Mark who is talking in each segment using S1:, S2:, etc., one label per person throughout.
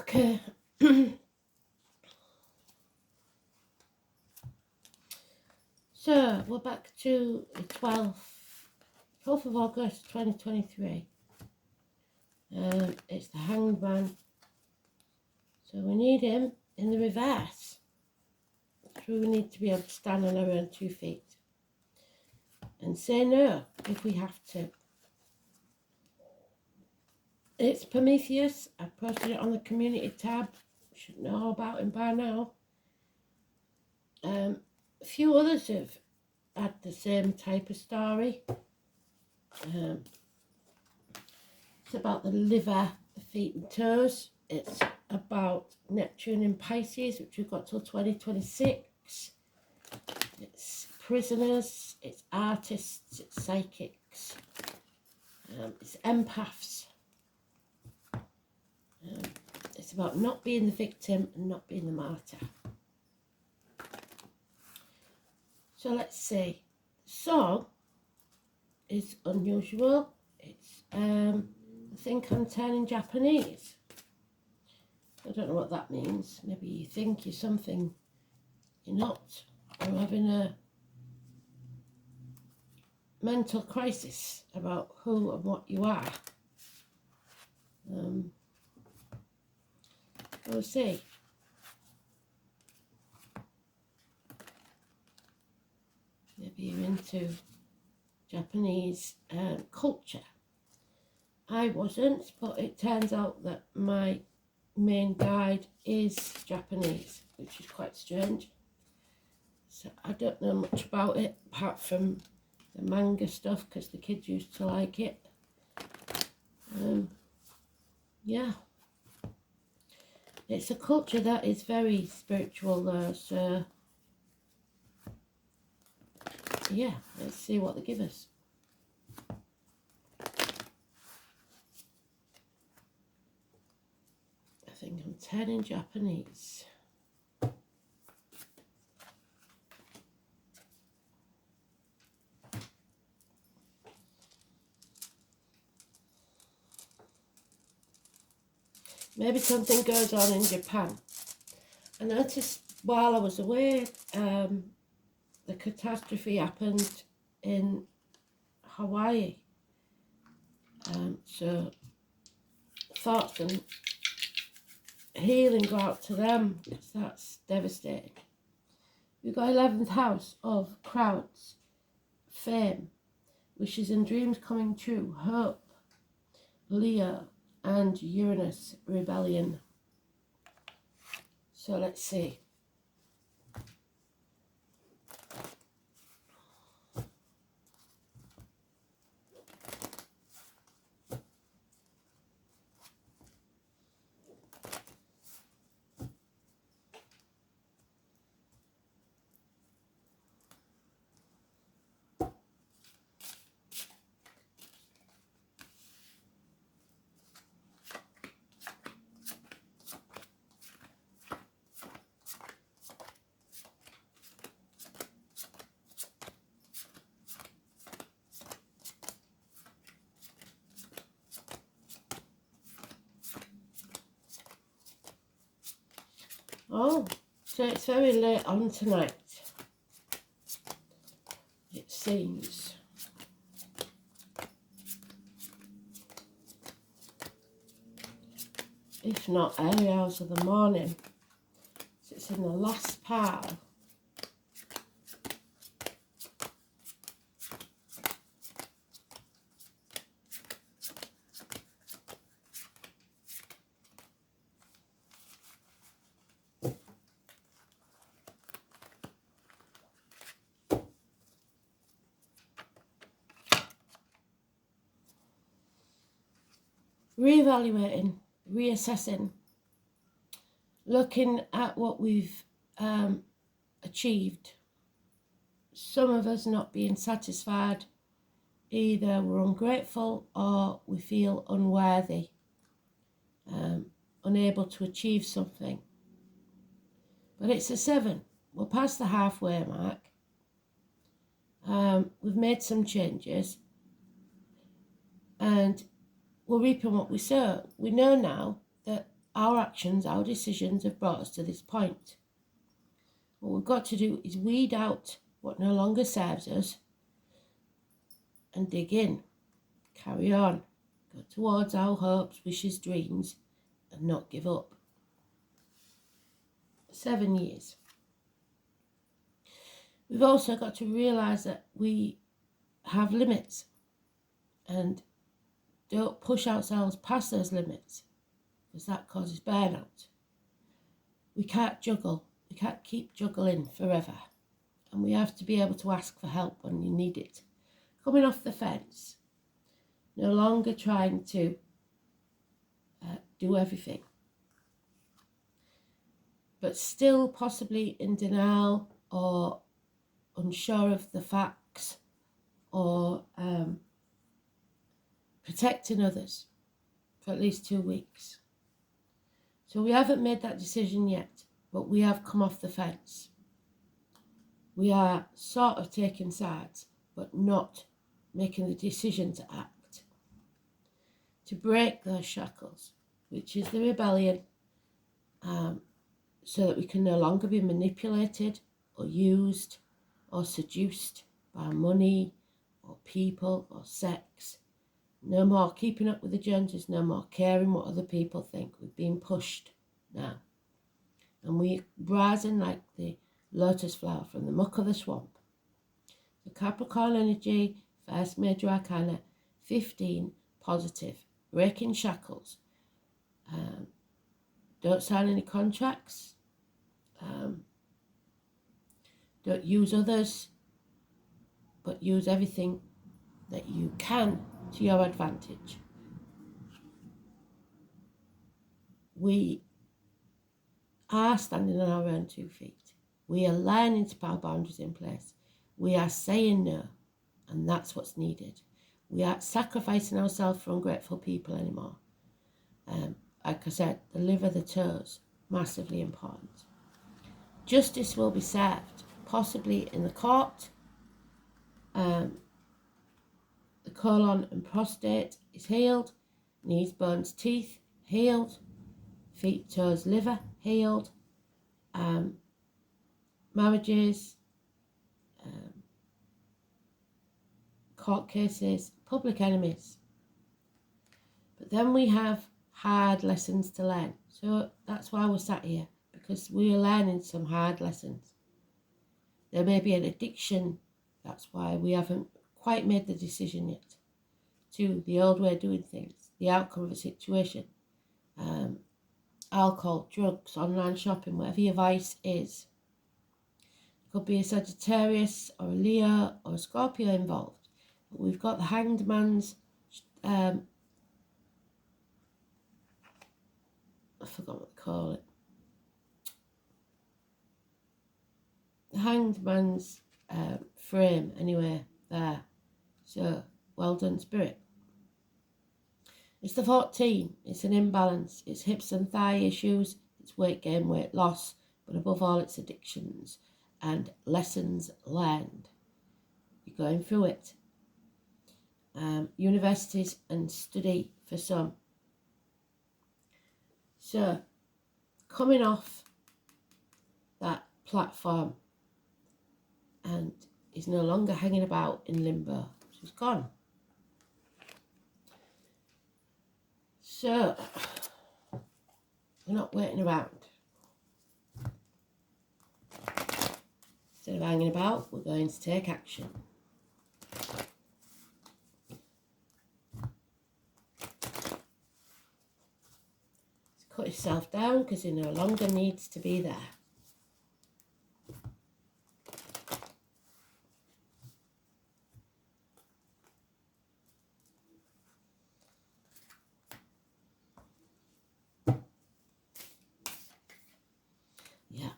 S1: Okay. So we're back to the 12th of August 2023. It's the Hanged Man. So we need him in the reverse. So we need to be able to stand on our own 2 feet and say no if we have to. It's Prometheus. I posted it on the community tab. You should know about him by now. A few others have had the same type of story. It's about the liver, the feet and toes. It's about Neptune in Pisces, which we've got till 2026. It's prisoners, it's artists, it's psychics, it's empaths. It's about not being the victim and not being the martyr. So let's see. The song is unusual. It's I think I'm turning Japanese. I don't know what that means. Maybe you think you're something you're not, or having a mental crisis about who and what you are. We'll see. Maybe you're into Japanese culture. I wasn't, but it turns out that my main guide is Japanese, which is quite strange. So I don't know much about it apart from the manga stuff because the kids used to like it. Yeah. It's a culture that is very spiritual though, so yeah, let's see what they give us. I think I'm turning Japanese. Maybe something goes on in Japan. I noticed while I was away, the catastrophe happened in Hawaii. So thoughts and healing go out to them because that's devastating. We've got 11th house of crowds, fame, wishes and dreams coming true, hope, Leo, and Uranus, rebellion. So let's see. Oh, so it's very late on tonight, it seems. If not early hours of the morning. So it's in the last pile. Reevaluating, reassessing, looking at what we've achieved. Some of us not being satisfied, either we're ungrateful or we feel unworthy, unable to achieve something. But it's a 7. We're past the halfway mark. We've made some changes and we're reaping what we sow. We know now that our actions, our decisions have brought us to this point. What we've got to do is weed out what no longer serves us and dig in, carry on, go towards our hopes, wishes, dreams, and not give up. 7 years. We've also got to realise that we have limits and don't push ourselves past those limits, because that causes burnout. We can't juggle. We can't keep juggling forever. And we have to be able to ask for help when you need it. Coming off the fence. No longer trying to do everything. But still possibly in denial or unsure of the facts or protecting others for at least 2 weeks. So we haven't made that decision yet, but we have come off the fence. We are sort of taking sides, but not making the decision to act. To break those shackles, which is the rebellion, so that we can no longer be manipulated or used or seduced by money or people or sex. No more keeping up with the Joneses, no more caring what other people think. We've been pushed now. And we're rising like the lotus flower from the muck of the swamp. The Capricorn energy, first major arcana, 15, positive, breaking shackles. Don't sign any contracts. Don't use others, but use everything that you can to your advantage. We are standing on our own 2 feet. We are learning to put our boundaries in place. We are saying no, and that's what's needed. We aren't sacrificing ourselves for ungrateful people anymore. Like I said, the liver, the toes, massively important. Justice will be served, possibly in the court. The colon and prostate is healed. Knees, bones, teeth, healed. Feet, toes, liver, healed. Marriages, court cases, public enemies. But then we have hard lessons to learn. So that's why we're sat here, because we are learning some hard lessons. There may be an addiction. That's why we haven't quite made the decision yet to the old way of doing things, the outcome of a situation. Alcohol, drugs, online shopping, whatever your vice is. Could be a Sagittarius or a Leo or a Scorpio involved. But we've got the Hanged Man's, I forgot what they call it. The Hanged Man's frame, anyway, there. So, well done, Spirit. It's the 14. It's an imbalance. It's hips and thigh issues. It's weight gain, weight loss. But above all, it's addictions and lessons learned. You're going through it. Universities and study for some. So, coming off that platform and is no longer hanging about in limbo. She's gone. So, we're not waiting around. Instead of hanging about, we're going to take action. Cut yourself down because it no longer needs to be there. Yeah,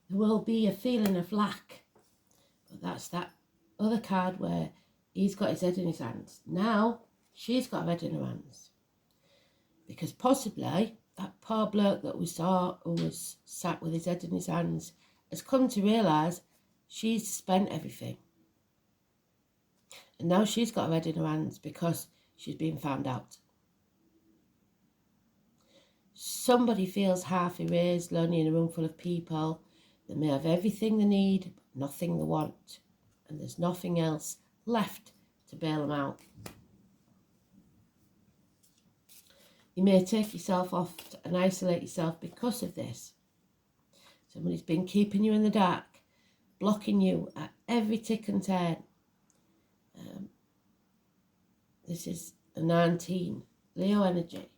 S1: there will be a feeling of lack, but that's that other card where he's got his head in his hands. Now she's got her head in her hands, because possibly that poor bloke that we saw who was sat with his head in his hands has come to realise she's spent everything. And now she's got her head in her hands because she's been found out. somebody feels half erased, lonely in a room full of people. They may have everything they need, but nothing they want. And there's nothing else left to bail them out. You may take yourself off and isolate yourself because of this. Somebody's been keeping you in the dark, blocking you at every tick and turn. This is a 19, Leo energy.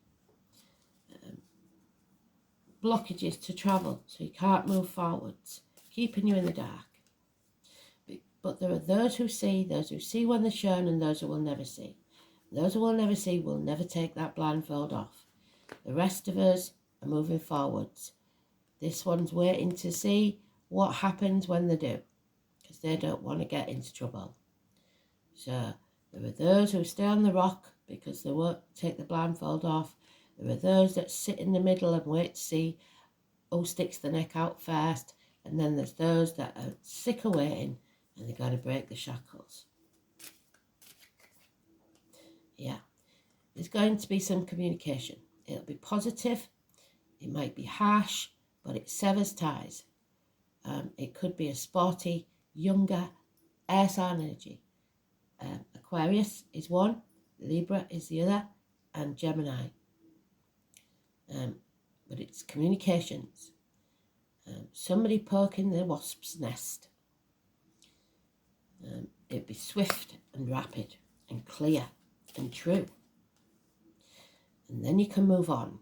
S1: Blockages to travel, so you can't move forwards, keeping you in the dark. But there are those who see when they're shown, and those who will never see. Those who will never see will never take that blindfold off. The rest of us are moving forwards. This one's waiting to see what happens when they do, because they don't want to get into trouble. So there are those who stay on the rock because they won't take the blindfold off. There are those that sit in the middle and wait to see who sticks the neck out first. And then there's those that are sick of waiting and they're going to break the shackles. Yeah, there's going to be some communication. It'll be positive. It might be harsh, but it severs ties. It could be a sporty, younger air sign energy. Aquarius is one, Libra is the other, and Gemini. But it's communications. Somebody poking the wasp's nest. It'd be swift and rapid and clear and true. And then you can move on,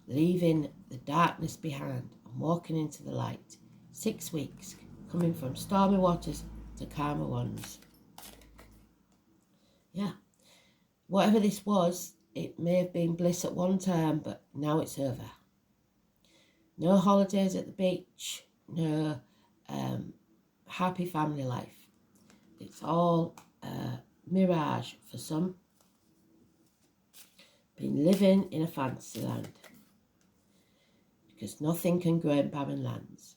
S1: leaving the darkness behind and walking into the light. 6 weeks, coming from stormy waters to calmer ones. Yeah, whatever this was, it may have been bliss at one time, but now it's over. No holidays at the beach, no happy family life. It's all mirage for some. Been living in a fantasy land, because nothing can grow in barren lands.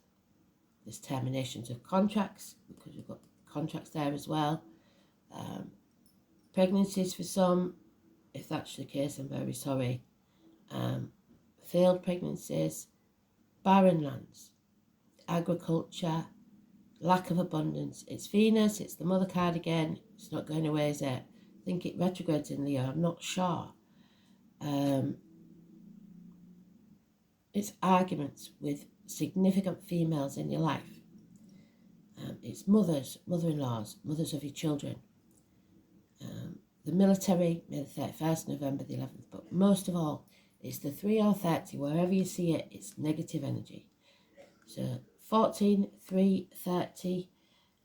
S1: There's terminations of contracts, because we've got contracts there as well. Pregnancies for some, if that's the case, I'm very sorry. Failed pregnancies, barren lands, agriculture, lack of abundance. It's Venus, it's the mother card again. It's not going away, is it? I think it retrogrades in Leo, I'm not sure. It's arguments with significant females in your life. It's mothers, mother-in-laws, mothers of your children. The military, May the 31st, November the 11th. But most of all, it's the 3 or 30. Wherever you see it, it's negative energy. So 14, 3, 30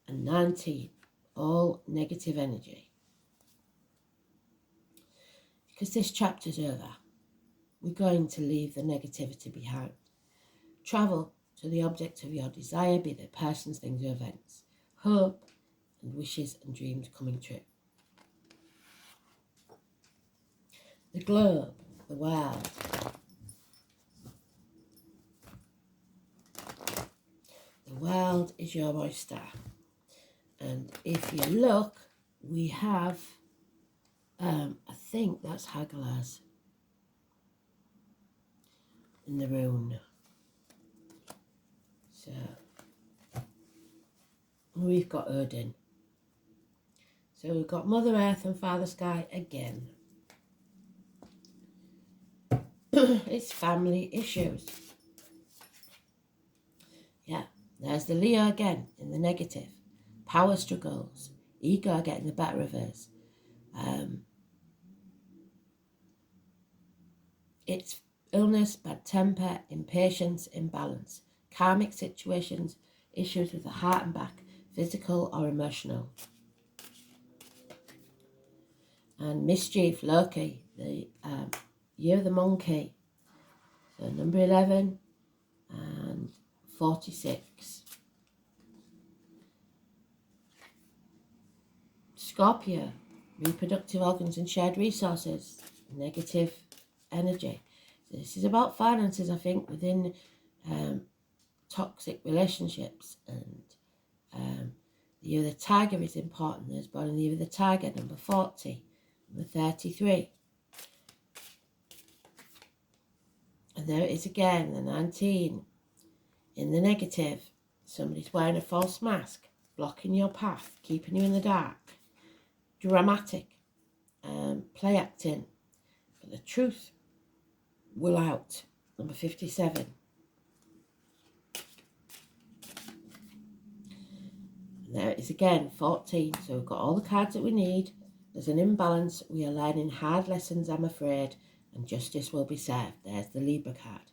S1: and 19, all negative energy. Because this chapter's over. We're going to leave the negativity behind. Travel to the object of your desire, be they persons, things, or events. Hope and wishes and dreams coming true. The globe, the world. The world is your oyster. And if you look, we have, I think that's Hagalaz in the rune. So, we've got Odin. So we've got Mother Earth and Father Sky again. It's family issues. Yeah, there's the Leo again in the negative. Power struggles, ego getting the better of us. It's illness, bad temper, impatience, imbalance, karmic situations, issues with the heart and back, physical or emotional. And mischief, Loki, the year of the monkey. So number 11 and 46. Scorpio, reproductive organs and shared resources, negative energy. So this is about finances, I think, within toxic relationships. And the year of the tiger is important. There's born in the year of the tiger, number 40, number 33. And there it is again, the 19. In the negative, somebody's wearing a false mask, blocking your path, keeping you in the dark. Dramatic, play acting. But the truth will out. Number 57. And there it is again, 14. So we've got all the cards that we need. There's an imbalance. We are learning hard lessons, I'm afraid, and justice will be served. There's the Libra card.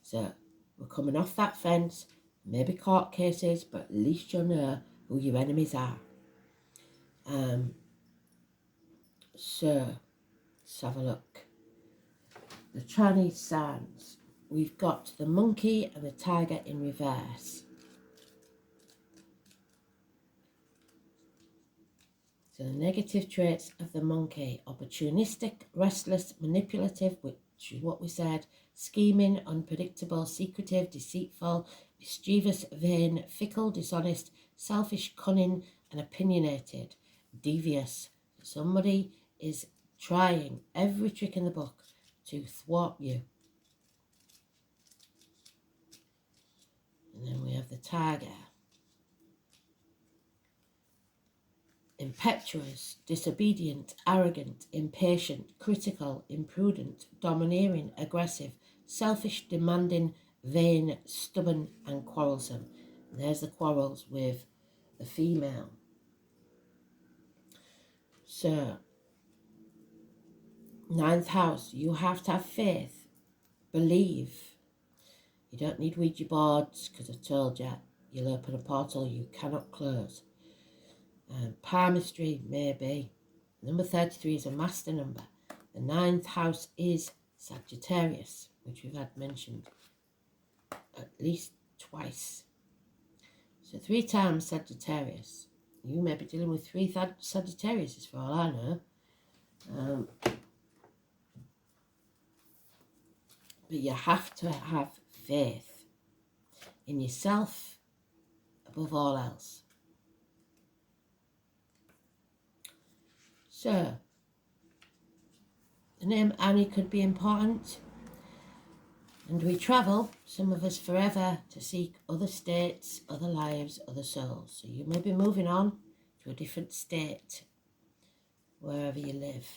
S1: So we're coming off that fence, maybe court cases, but at least you'll know who your enemies are. So let's have a look. The Chinese signs. We've got the monkey and the tiger in reverse. So the negative traits of the monkey: opportunistic, restless, manipulative, which is what we said, scheming, unpredictable, secretive, deceitful, mischievous, vain, fickle, dishonest, selfish, cunning, and opinionated, devious. Somebody is trying every trick in the book to thwart you. And then we have the tiger. Impetuous, disobedient, arrogant, impatient, critical, imprudent, domineering, aggressive, selfish, demanding, vain, stubborn, and quarrelsome. And there's the quarrels with the female. So, 9th house, you have to have faith, believe. You don't need Ouija boards, because I told you, you'll open a portal you cannot close. Palmistry, maybe. Number 33 is a master number. The 9th house is Sagittarius, which we've had mentioned at least twice. So 3 times Sagittarius. You may be dealing with 3 Sagittariuses for all I know. But you have to have faith in yourself above all else. So, the name Annie could be important. And we travel, some of us forever, to seek other states, other lives, other souls. So you may be moving on to a different state, wherever you live.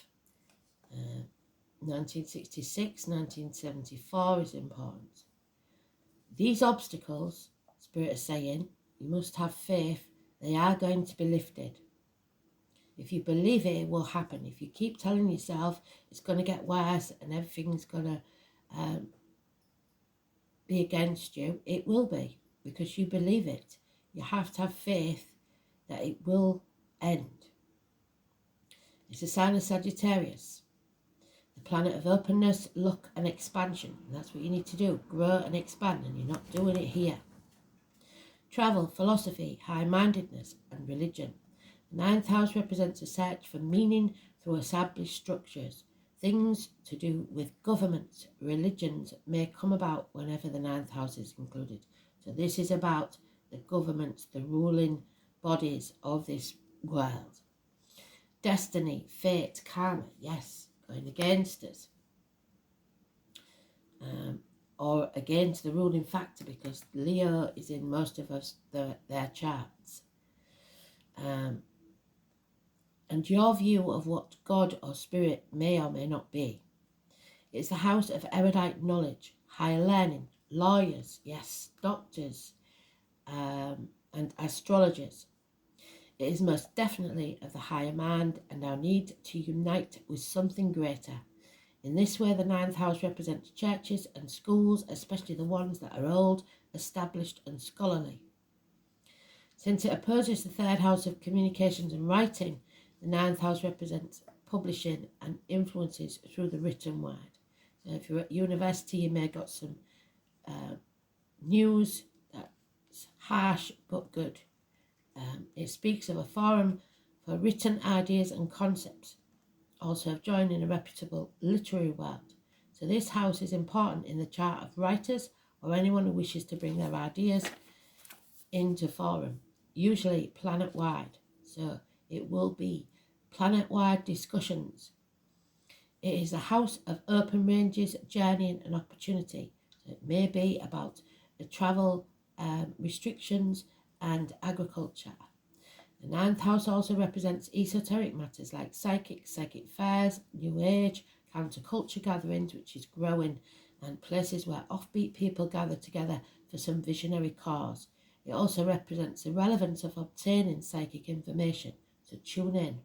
S1: 1966, 1974 is important. These obstacles, Spirit is saying, you must have faith, they are going to be lifted. If you believe it, it will happen. If you keep telling yourself it's going to get worse and everything's going to be against you, it will be, because you believe it. You have to have faith that it will end. It's a sign of Sagittarius, the planet of openness, luck and expansion. And that's what you need to do, grow and expand, and you're not doing it here. Travel, philosophy, high-mindedness and religion. The 9th house represents a search for meaning through established structures. Things to do with government, religions may come about whenever the 9th house is included. So this is about the government, the ruling bodies of this world. Destiny, fate, karma, yes, going against us. Or against the ruling factor, because Leo is in most of us their charts. And your view of what God or Spirit may or may not be. It's the house of erudite knowledge, higher learning, lawyers, yes, doctors, and astrologers. It is most definitely of the higher mind and our need to unite with something greater. In this way, the 9th house represents churches and schools, especially the ones that are old, established and scholarly. Since it opposes the 3rd house of communications and writing, the 9th house represents publishing and influences through the written word. So if you're at university, you may have got some news that's harsh but good. It speaks of a forum for written ideas and concepts, also of joining a reputable literary world. So this house is important in the chart of writers or anyone who wishes to bring their ideas into forum, usually planet-wide. So it will be planet-wide discussions It is a house of open ranges, journeying and opportunity. So it may be about the travel restrictions and agriculture. The ninth house also represents esoteric matters like psychic fairs, new age, counterculture gatherings, which is growing, and places where offbeat people gather together for some visionary cause. It also represents the relevance of obtaining psychic information, so tune in.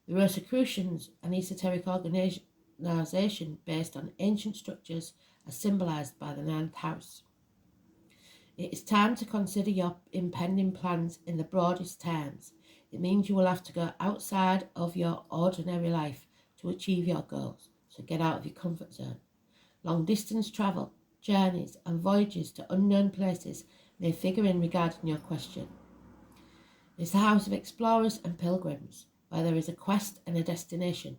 S1: The Rosicrucians, an esoteric organisation based on ancient structures, are symbolised by the ninth house. It is time to consider your impending plans in the broadest terms. It means you will have to go outside of your ordinary life to achieve your goals, so get out of your comfort zone. Long distance travel, journeys and voyages to unknown places may figure in regarding your question. It's the house of explorers and pilgrims, where there is a quest and a destination.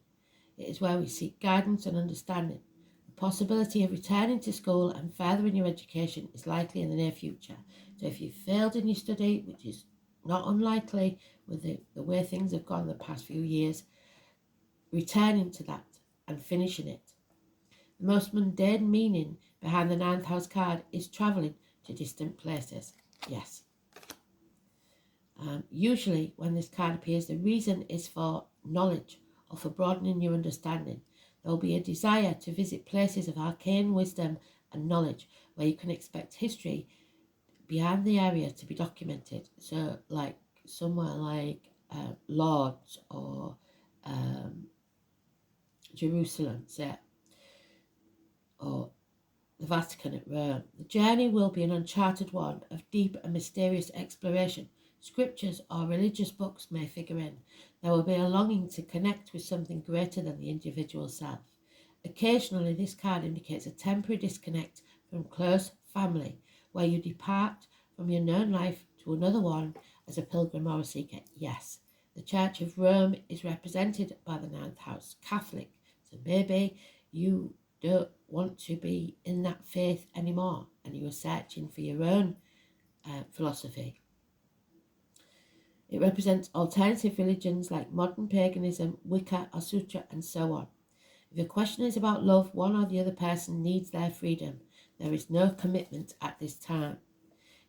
S1: It is where we seek guidance and understanding. The possibility of returning to school and furthering your education is likely in the near future. So if you've failed in your study, which is not unlikely with the way things have gone the past few years, returning to that and finishing it. The most mundane meaning behind the ninth house card is travelling to distant places. Yes. Usually when this card appears, the reason is for knowledge or for broadening your understanding. There will be a desire to visit places of arcane wisdom and knowledge where you can expect history behind the area to be documented. So like somewhere like Lords or Jerusalem, say, or the Vatican at Rome. The journey will be an uncharted one of deep and mysterious exploration. Scriptures or religious books may figure in. There will be a longing to connect with something greater than the individual self. Occasionally, this card indicates a temporary disconnect from close family, where you depart from your known life to another one as a pilgrim or a seeker. Yes, the Church of Rome is represented by the ninth house, Catholic. So maybe you don't want to be in that faith anymore and you are searching for your own philosophy. It represents alternative religions like modern paganism, Wicca or Sutra, and so on. If your question is about love, one or the other person needs their freedom. There is no commitment at this time.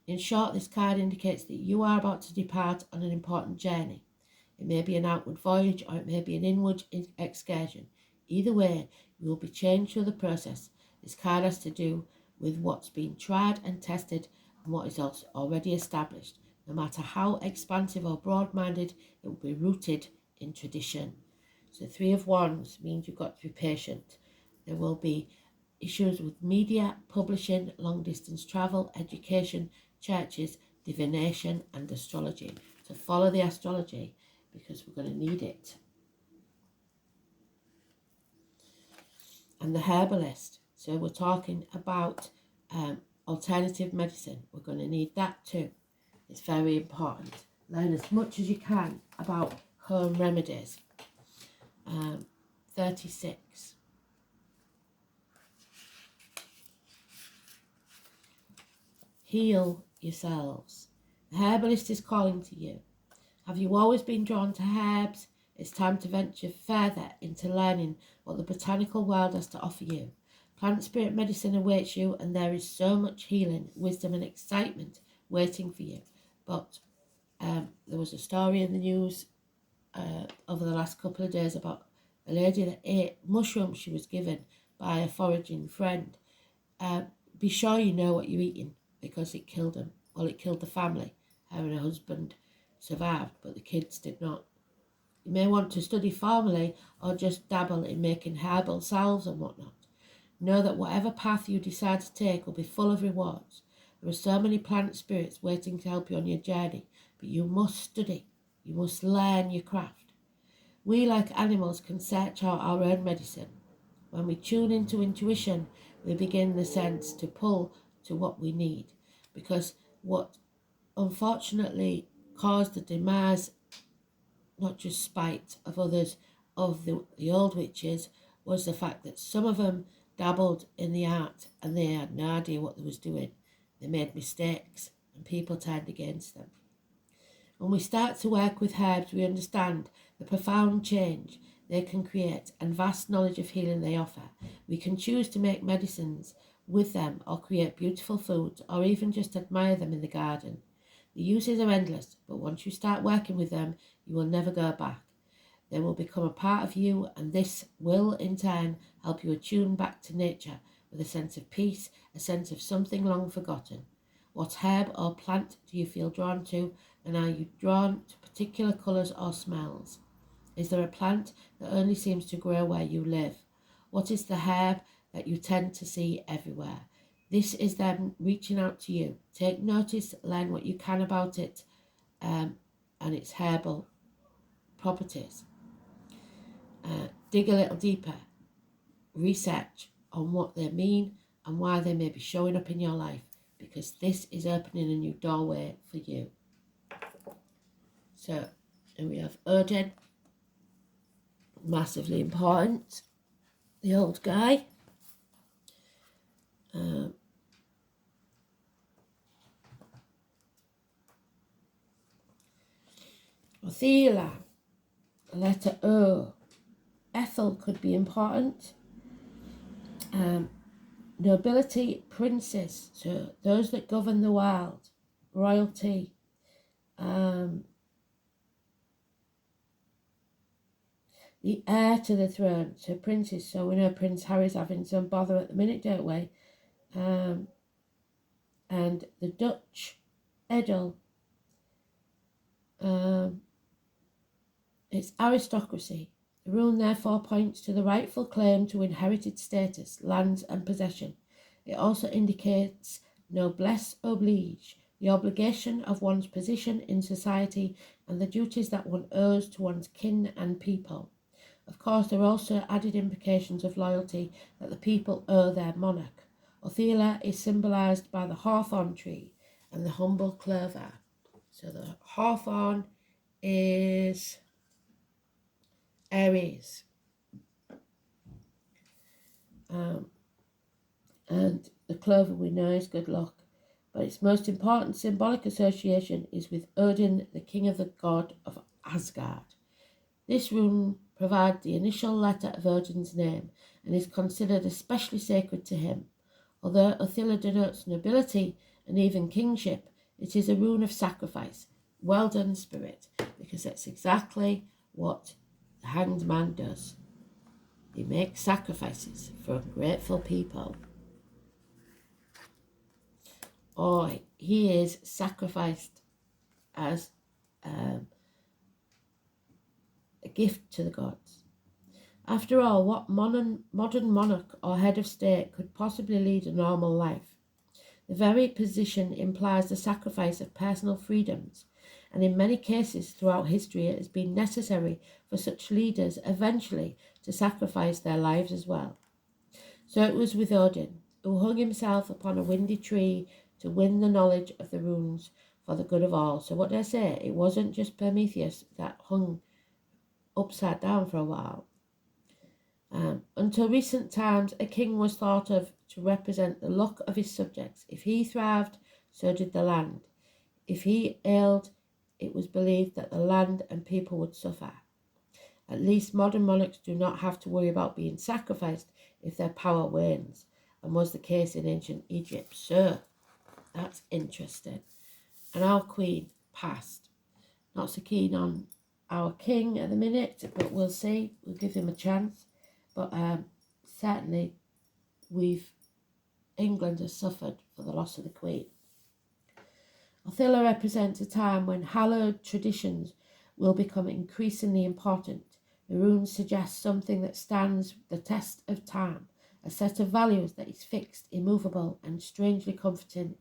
S1: In short, this card indicates that you are about to depart on an important journey. It may be an outward voyage or it may be an inward excursion. Either way, you will be changed through the process. This card has to do with what's been tried and tested and what is also already established. No matter how expansive or broad-minded, it will be rooted in tradition. So 3 of Wands means you've got to be patient. There will be issues with media, publishing, long-distance travel, education, churches, divination and astrology. So follow the astrology because we're going to need it. And the herbalist. So we're talking about alternative medicine. We're going to need that too. It's very important. Learn as much as you can about home remedies. 36. Heal yourselves. The herbalist is calling to you. Have you always been drawn to herbs? It's time to venture further into learning what the botanical world has to offer you. Plant spirit medicine awaits you, and there is so much healing, wisdom and excitement waiting for you. But there was a story in the news over the last couple of days about a lady that ate mushrooms she was given by a foraging friend. Be sure you know what you're eating because it killed them. Well, it killed the family. Her and her husband survived, but the kids did not. You may want to study formally or just dabble in making herbal salves and whatnot. Know that whatever path you decide to take will be full of rewards. There are so many plant spirits waiting to help you on your journey, but you must study. You must learn your craft. We, like animals, can search out our own medicine. When we tune into intuition, we begin the sense to pull to what we need, because what unfortunately caused the demise, not just spite of others, of the old witches, was the fact that some of them dabbled in the art and they had no idea what they was doing. They made mistakes and people turned against them. When we start to work with herbs, we understand the profound change they can create and vast knowledge of healing they offer. We can choose to make medicines with them or create beautiful foods or even just admire them in the garden. The uses are endless, but once you start working with them, you will never go back. They will become a part of you, and this will in turn help you attune back to nature with a sense of peace, a sense of something long forgotten. What herb or plant do you feel drawn to, and are you drawn to particular colours or smells? Is there a plant that only seems to grow where you live? What is the herb that you tend to see everywhere? This is them reaching out to you. Take notice, learn what you can about it and its herbal properties. Dig a little deeper. Research on what they mean and why they may be showing up in your life, because this is opening a new doorway for you. So, and we have Odin, massively important, the old guy. Othela, letter O. Ethel could be important. Nobility, princes, so those that govern the world. Royalty. The heir to the throne, so princes. So we know Prince Harry's having some bother at the minute, don't we? And the Dutch Edel. It's aristocracy. The rune therefore points to the rightful claim to inherited status, lands and possession. It also indicates noblesse oblige, the obligation of one's position in society and the duties that one owes to one's kin and people. Of course, there are also added implications of loyalty that the people owe their monarch. Othela is symbolised by the hawthorn tree and the humble clover. So the hawthorn is Aries. And the clover we know is good luck. But its most important symbolic association is with Odin, the king of the god of Asgard. This rune provides the initial letter of Odin's name and is considered especially sacred to him. Although Othela denotes nobility and even kingship, it is a rune of sacrifice. Well done, Spirit, because that's exactly what the Hanged Man does. He makes sacrifices for ungrateful people. Or he is sacrificed as a gift to the gods. After all, what modern monarch or head of state could possibly lead a normal life? The very position implies the sacrifice of personal freedoms, and in many cases throughout history it has been necessary for such leaders eventually to sacrifice their lives as well. So it was with Odin, who hung himself upon a windy tree to win the knowledge of the runes for the good of all. So what did I say? It wasn't just Prometheus that hung upside down for a while. Until recent times, a king was thought of to represent the luck of his subjects. If he thrived, so did the land. If he ailed, it was believed that the land and people would suffer. At least modern monarchs do not have to worry about being sacrificed if their power wanes, and was the case in ancient Egypt. So, that's interesting. And our queen passed. Not so keen on our king at the minute, but we'll see. We'll give him a chance. But certainly, England has suffered for the loss of the Queen. Othela represents a time when hallowed traditions will become increasingly important. The runes suggest something that stands the test of time, a set of values that is fixed, immovable, and strangely comforting.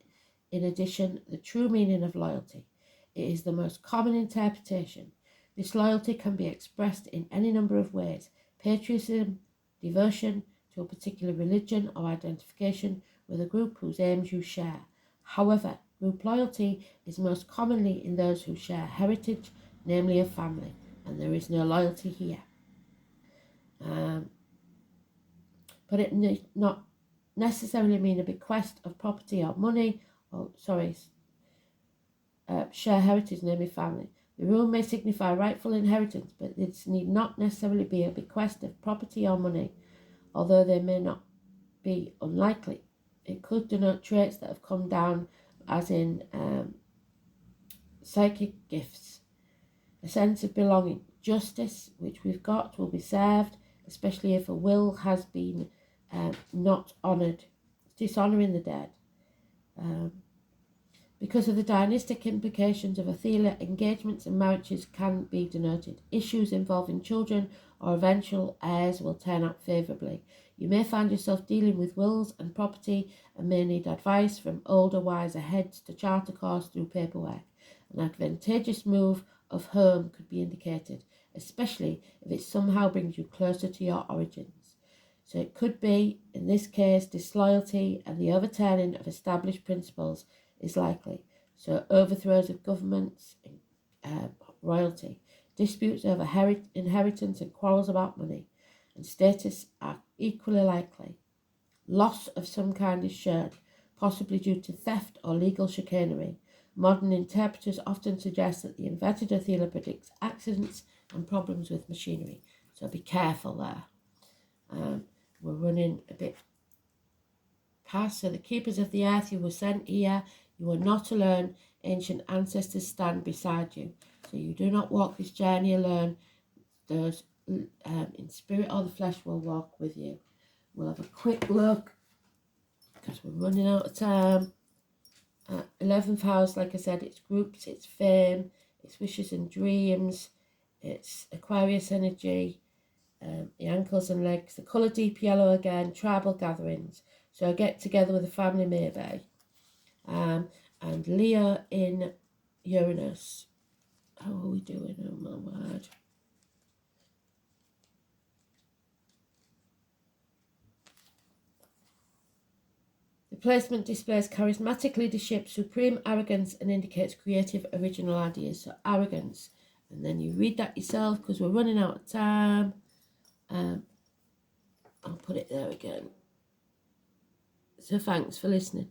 S1: In addition, the true meaning of loyalty. It is the most common interpretation. This loyalty can be expressed in any number of ways: patriotism, devotion to a particular religion, or identification with a group whose aims you share. However, group loyalty is most commonly in those who share heritage, namely a family, and there is no loyalty here. But it need not necessarily mean a bequest of property or money, or share heritage, namely family. The rule may signify rightful inheritance, but this need not necessarily be a bequest of property or money, although they may not be unlikely. It could denote traits that have come down, as in psychic gifts, a sense of belonging. Justice, which we've got, will be served, especially if a will has been not honoured, dishonouring the dead. Because of the dynastic implications of Athela, engagements and marriages can be denoted. Issues involving children or eventual heirs will turn out favourably. You may find yourself dealing with wills and property and may need advice from older, wiser heads to chart a course through paperwork. An advantageous move of home could be indicated, especially if it somehow brings you closer to your origins. So it could be, in this case, disloyalty and the overturning of established principles is likely. So overthrows of governments, royalty, disputes over inheritance and quarrels about money and status are equally likely. Loss of some kind is shared, possibly due to theft or legal chicanery. Modern interpreters often suggest that the inverted Athela predicts accidents and problems with machinery. So be careful there. We're running a bit past. So the keepers of the earth, you were sent here. You are not alone. Ancient ancestors stand beside you. So you do not walk this journey alone. Those in spirit or the flesh will walk with you. We'll have a quick look because we're running out of time. 11th house, like I said, it's groups, it's fame, it's wishes and dreams, it's Aquarius energy, the ankles and legs, the colour deep yellow again, tribal gatherings. So I get together with a family maybe. And Leo in Uranus. How are we doing? Oh my word. The placement displays charismatic leadership, supreme arrogance, and indicates creative, original ideas. So arrogance. And then you read that yourself because we're running out of time. I'll put it there again. So thanks for listening.